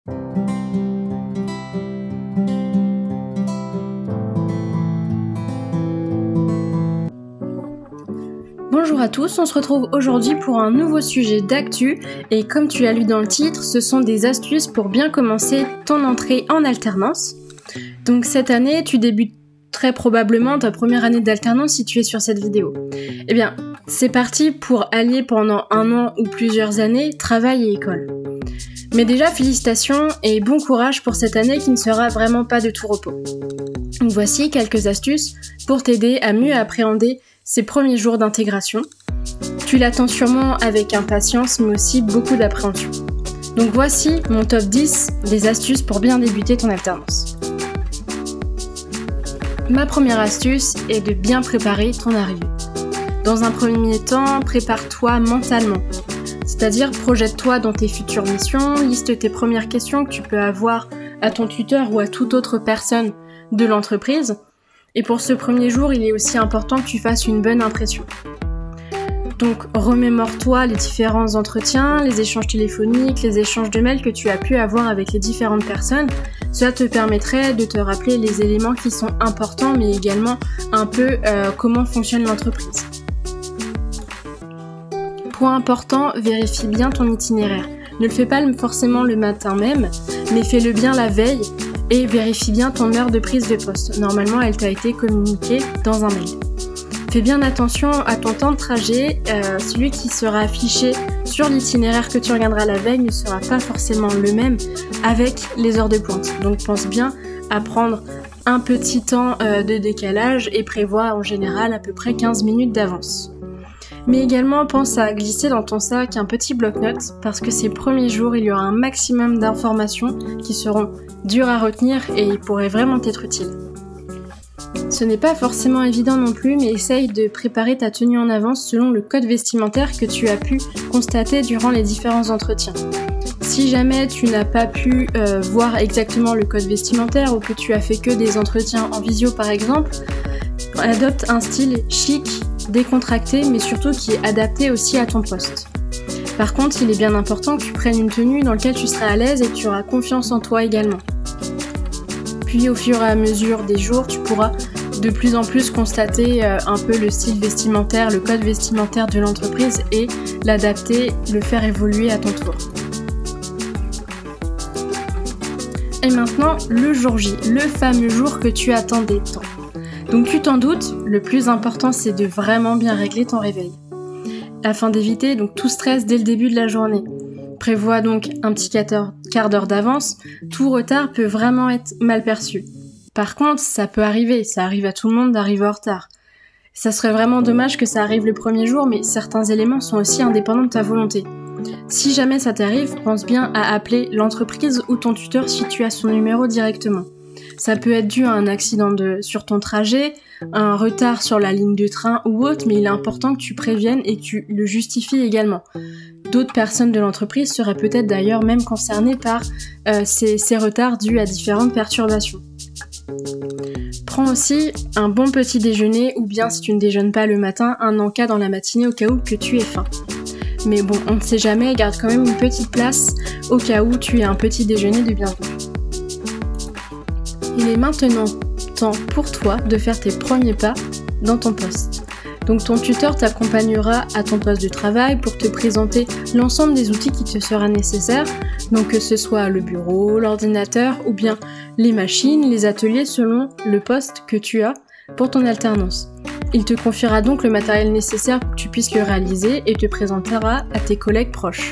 Bonjour à tous, on se retrouve aujourd'hui pour un nouveau sujet d'actu et comme tu l'as lu dans le titre, ce sont des astuces pour bien commencer ton entrée en alternance. Donc cette année, tu débutes très probablement ta première année d'alternance si tu es sur cette vidéo. Eh bien, c'est parti pour allier pendant 1 an ou plusieurs années travail et école. Mais déjà, félicitations et bon courage pour cette année qui ne sera vraiment pas de tout repos. Donc voici quelques astuces pour t'aider à mieux appréhender ces premiers jours d'intégration. Tu l'attends sûrement avec impatience mais aussi beaucoup d'appréhension. Donc voici mon top 10 des astuces pour bien débuter ton alternance. Ma première astuce est de bien préparer ton arrivée. Dans un premier temps, prépare-toi mentalement. C'est-à-dire projette-toi dans tes futures missions, liste tes premières questions que tu peux avoir à ton tuteur ou à toute autre personne de l'entreprise. Et pour ce premier jour, il est aussi important que tu fasses une bonne impression. Donc remémore-toi les différents entretiens, les échanges téléphoniques, les échanges de mails que tu as pu avoir avec les différentes personnes. Cela te permettrait de te rappeler les éléments qui sont importants, mais également un peu comment fonctionne l'entreprise. Point important, vérifie bien ton itinéraire. Ne le fais pas forcément le matin même, mais fais-le bien la veille et vérifie bien ton heure de prise de poste. Normalement, elle t'a été communiquée dans un mail. Fais bien attention à ton temps de trajet, celui qui sera affiché sur l'itinéraire que tu regarderas la veille ne sera pas forcément le même avec les heures de pointe. Donc pense bien à prendre un petit temps de décalage et prévois en général à peu près 15 minutes d'avance. Mais également pense à glisser dans ton sac un petit bloc-notes parce que ces premiers jours il y aura un maximum d'informations qui seront dures à retenir et ils pourraient vraiment être utiles. Ce n'est pas forcément évident non plus, mais essaye de préparer ta tenue en avance selon le code vestimentaire que tu as pu constater durant les différents entretiens. Si jamais tu n'as pas pu voir exactement le code vestimentaire ou que tu as fait que des entretiens en visio par exemple, adopte un style chic, décontracté, mais surtout qui est adapté aussi à ton poste. Par contre, il est bien important que tu prennes une tenue dans laquelle tu seras à l'aise et que tu auras confiance en toi également. Puis au fur et à mesure des jours, tu pourras de plus en plus constater un peu le style vestimentaire, le code vestimentaire de l'entreprise et l'adapter, le faire évoluer à ton tour. Et maintenant, le jour J, le fameux jour que tu attendais tant. Donc tu t'en doutes, le plus important c'est de vraiment bien régler ton réveil, afin d'éviter donc tout stress dès le début de la journée. Prévois donc un petit quart d'heure d'avance, tout retard peut vraiment être mal perçu. Par contre, ça peut arriver, ça arrive à tout le monde d'arriver en retard. Ça serait vraiment dommage que ça arrive le premier jour, mais certains éléments sont aussi indépendants de ta volonté. Si jamais ça t'arrive, pense bien à appeler l'entreprise ou ton tuteur si tu as son numéro directement. Ça peut être dû à un accident sur ton trajet, un retard sur la ligne de train ou autre, mais il est important que tu préviennes et que tu le justifies également. D'autres personnes de l'entreprise seraient peut-être d'ailleurs même concernées par ces retards dus à différentes perturbations. Prends aussi un bon petit déjeuner ou bien si tu ne déjeunes pas le matin, un encas dans la matinée au cas où que tu aies faim. Mais bon, on ne sait jamais, garde quand même une petite place au cas où tu aies un petit déjeuner de bienvenue. Il est maintenant temps pour toi de faire tes premiers pas dans ton poste. Donc ton tuteur t'accompagnera à ton poste de travail pour te présenter l'ensemble des outils qui te sera nécessaire, donc que ce soit le bureau, l'ordinateur ou bien les machines, les ateliers selon le poste que tu as pour ton alternance. Il te confiera donc le matériel nécessaire pour que tu puisses le réaliser et te présentera à tes collègues proches.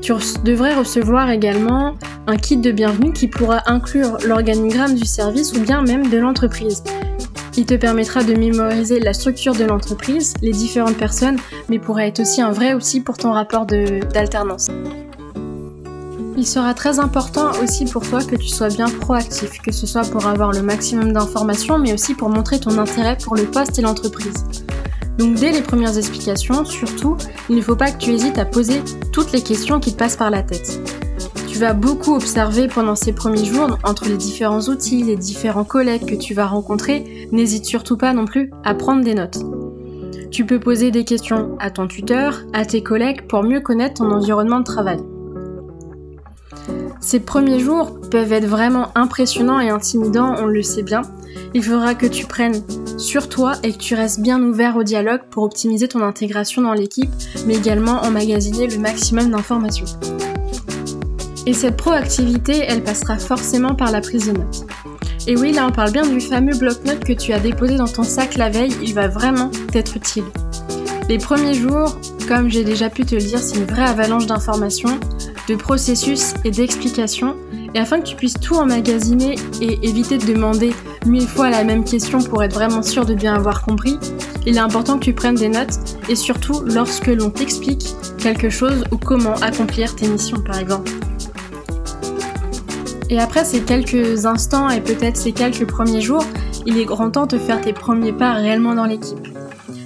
Tu devrais recevoir également un kit de bienvenue qui pourra inclure l'organigramme du service ou bien même de l'entreprise. Il te permettra de mémoriser la structure de l'entreprise, les différentes personnes, mais pourra être aussi un vrai outil pour ton rapport d'alternance. Il sera très important aussi pour toi que tu sois bien proactif, que ce soit pour avoir le maximum d'informations, mais aussi pour montrer ton intérêt pour le poste et l'entreprise. Donc dès les premières explications, surtout, il ne faut pas que tu hésites à poser toutes les questions qui te passent par la tête. Tu vas beaucoup observer pendant ces premiers jours entre les différents outils, les différents collègues que tu vas rencontrer. N'hésite surtout pas non plus à prendre des notes. Tu peux poser des questions à ton tuteur, à tes collègues pour mieux connaître ton environnement de travail. Ces premiers jours peuvent être vraiment impressionnants et intimidants, on le sait bien. Il faudra que tu prennes sur toi et que tu restes bien ouvert au dialogue pour optimiser ton intégration dans l'équipe, mais également emmagasiner le maximum d'informations. Et cette proactivité, elle passera forcément par la prise de notes. Et oui, là on parle bien du fameux bloc-notes que tu as déposé dans ton sac la veille, il va vraiment t'être utile. Les premiers jours, comme j'ai déjà pu te le dire, c'est une vraie avalanche d'informations, de processus et d'explications. Et afin que tu puisses tout emmagasiner et éviter de demander 1000 fois la même question pour être vraiment sûr de bien avoir compris, il est important que tu prennes des notes et surtout lorsque l'on t'explique quelque chose ou comment accomplir tes missions par exemple. Et après ces quelques instants et peut-être ces quelques premiers jours, il est grand temps de faire tes premiers pas réellement dans l'équipe.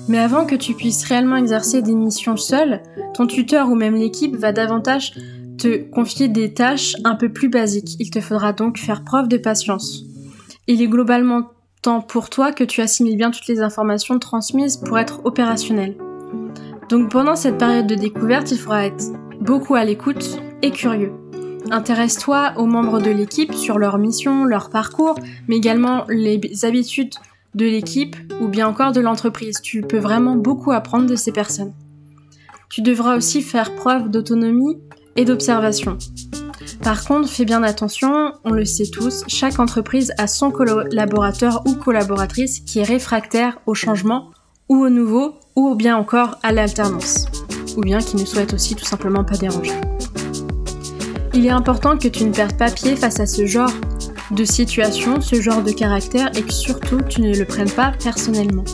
Mais avant que tu puisses réellement exercer des missions seul, ton tuteur ou même l'équipe va davantage te confier des tâches un peu plus basiques. Il te faudra donc faire preuve de patience. Il est globalement temps pour toi que tu assimiles bien toutes les informations transmises pour être opérationnel. Donc pendant cette période de découverte, il faudra être beaucoup à l'écoute et curieux. Intéresse-toi aux membres de l'équipe sur leur mission, leur parcours, mais également les habitudes de l'équipe ou bien encore de l'entreprise. Tu peux vraiment beaucoup apprendre de ces personnes. Tu devras aussi faire preuve d'autonomie et d'observation. Par contre, fais bien attention, on le sait tous, chaque entreprise a son collaborateur ou collaboratrice qui est réfractaire au changement ou au nouveau ou bien encore à l'alternance, ou bien qui ne souhaite aussi tout simplement pas déranger. Il est important que tu ne perdes pas pied face à ce genre de situation, ce genre de caractère et que surtout tu ne le prennes pas personnellement.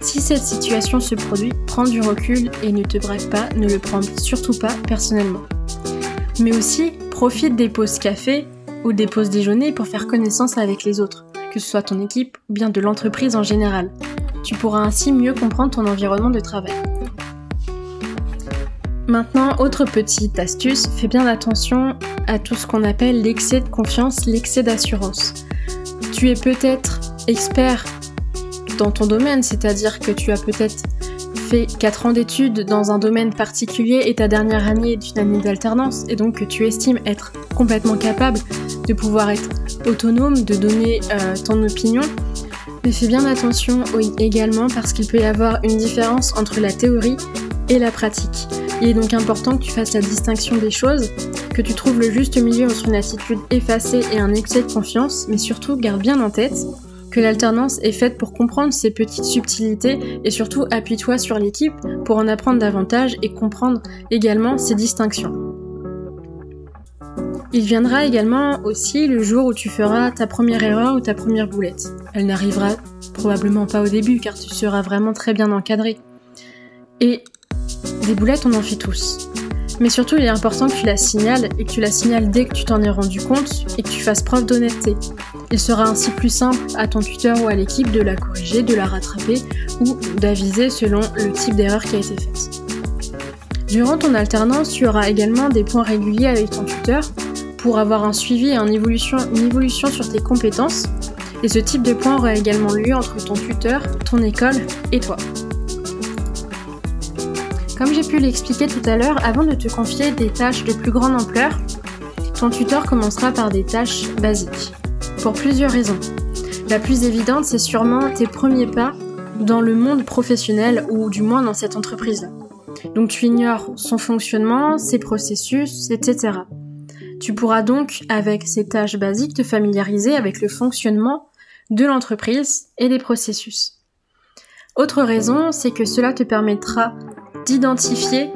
Si cette situation se produit, prends du recul et ne te braque pas, ne le prends surtout pas personnellement. Mais aussi, profite des pauses café ou des pauses déjeuner pour faire connaissance avec les autres, que ce soit ton équipe ou bien de l'entreprise en général. Tu pourras ainsi mieux comprendre ton environnement de travail. Maintenant, autre petite astuce, fais bien attention à tout ce qu'on appelle l'excès de confiance, l'excès d'assurance. Tu es peut-être expert dans ton domaine, c'est-à-dire que tu as peut-être fait 4 ans d'études dans un domaine particulier et ta dernière année est une année d'alternance, et donc que tu estimes être complètement capable de pouvoir être autonome, de donner ton opinion. Mais fais bien attention également parce qu'il peut y avoir une différence entre la théorie et la pratique. Il est donc important que tu fasses la distinction des choses, que tu trouves le juste milieu entre une attitude effacée et un excès de confiance, mais surtout garde bien en tête que l'alternance est faite pour comprendre ces petites subtilités et surtout appuie-toi sur l'équipe pour en apprendre davantage et comprendre également ces distinctions. Il viendra également aussi le jour où tu feras ta première erreur ou ta première boulette. Elle n'arrivera probablement pas au début car tu seras vraiment très bien encadré. Et des boulettes, on en fait tous. Mais surtout, il est important que tu la signales et que tu la signales dès que tu t'en es rendu compte et que tu fasses preuve d'honnêteté. Il sera ainsi plus simple à ton tuteur ou à l'équipe de la corriger, de la rattraper ou d'aviser selon le type d'erreur qui a été faite. Durant ton alternance, tu auras également des points réguliers avec ton tuteur pour avoir un suivi et une évolution sur tes compétences. Et ce type de point aura également lieu entre ton tuteur, ton école et toi. Comme j'ai pu l'expliquer tout à l'heure, avant de te confier des tâches de plus grande ampleur, ton tuteur commencera par des tâches basiques. Pour plusieurs raisons. La plus évidente, c'est sûrement tes premiers pas dans le monde professionnel ou du moins dans cette entreprise-là. Donc tu ignores son fonctionnement, ses processus, etc. Tu pourras donc, avec ces tâches basiques, te familiariser avec le fonctionnement de l'entreprise et des processus. Autre raison, c'est que cela te permettra d'identifier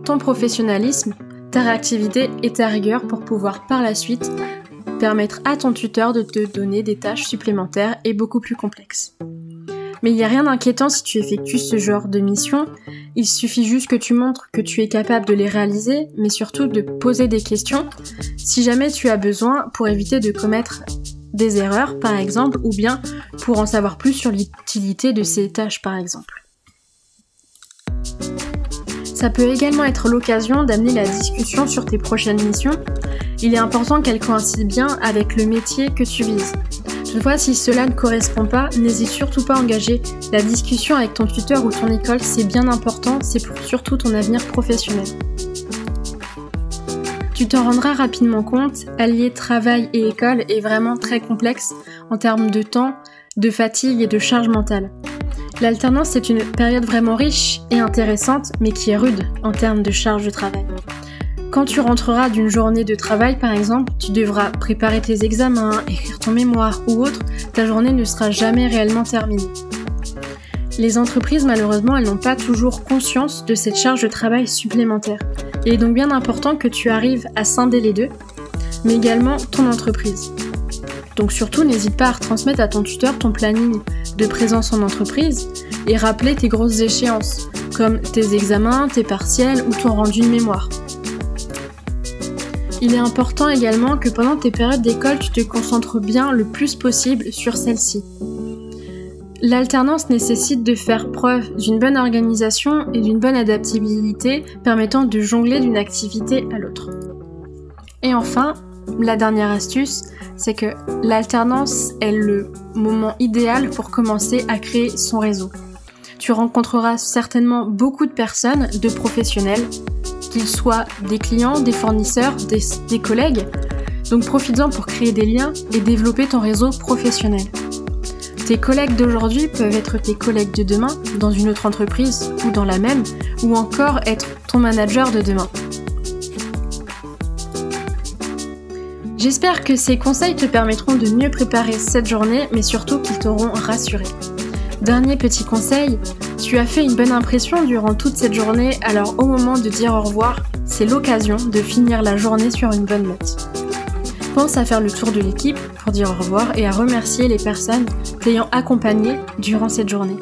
ton professionnalisme, ta réactivité et ta rigueur pour pouvoir par la suite permettre à ton tuteur de te donner des tâches supplémentaires et beaucoup plus complexes. Mais il n'y a rien d'inquiétant si tu effectues ce genre de mission, il suffit juste que tu montres que tu es capable de les réaliser, mais surtout de poser des questions si jamais tu as besoin pour éviter de commettre des erreurs par exemple, ou bien pour en savoir plus sur l'utilité de ces tâches par exemple. Ça peut également être l'occasion d'amener la discussion sur tes prochaines missions. Il est important qu'elles coïncident bien avec le métier que tu vises. Toutefois, si cela ne correspond pas, n'hésite surtout pas à engager la discussion avec ton tuteur ou ton école, c'est bien important, c'est pour surtout ton avenir professionnel. Tu Tu t'en rendras rapidement compte, allier travail et école est vraiment très complexe en termes de temps, de fatigue et de charge mentale. L'alternance est une période vraiment riche et intéressante, mais qui est rude en termes de charge de travail. Quand tu rentreras d'une journée de travail, par exemple, tu devras préparer tes examens, écrire ton mémoire ou autre, ta journée ne sera jamais réellement terminée. Les entreprises, malheureusement, elles n'ont pas toujours conscience de cette charge de travail supplémentaire. Il est donc bien important que tu arrives à scinder les deux, mais également ton entreprise. Donc surtout, n'hésite pas à retransmettre à ton tuteur ton planning de présence en entreprise et rappeler tes grosses échéances, comme tes examens, tes partiels ou ton rendu de mémoire. Il est important également que pendant tes périodes d'école, tu te concentres bien le plus possible sur celle-ci. L'alternance nécessite de faire preuve d'une bonne organisation et d'une bonne adaptabilité permettant de jongler d'une activité à l'autre. Et enfin, la dernière astuce, c'est que l'alternance est le moment idéal pour commencer à créer son réseau. Tu rencontreras certainement beaucoup de personnes, de professionnels, qu'ils soient des clients, des fournisseurs, des collègues. Donc profites-en pour créer des liens et développer ton réseau professionnel. Tes collègues d'aujourd'hui peuvent être tes collègues de demain dans une autre entreprise ou dans la même, ou encore être ton manager de demain. J'espère que ces conseils te permettront de mieux préparer cette journée, mais surtout qu'ils t'auront rassuré. Dernier petit conseil, tu as fait une bonne impression durant toute cette journée, alors au moment de dire au revoir, c'est l'occasion de finir la journée sur une bonne note. Pense à faire le tour de l'équipe pour dire au revoir et à remercier les personnes t'ayant accompagné durant cette journée.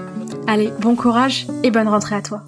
Allez, bon courage et bonne rentrée à toi.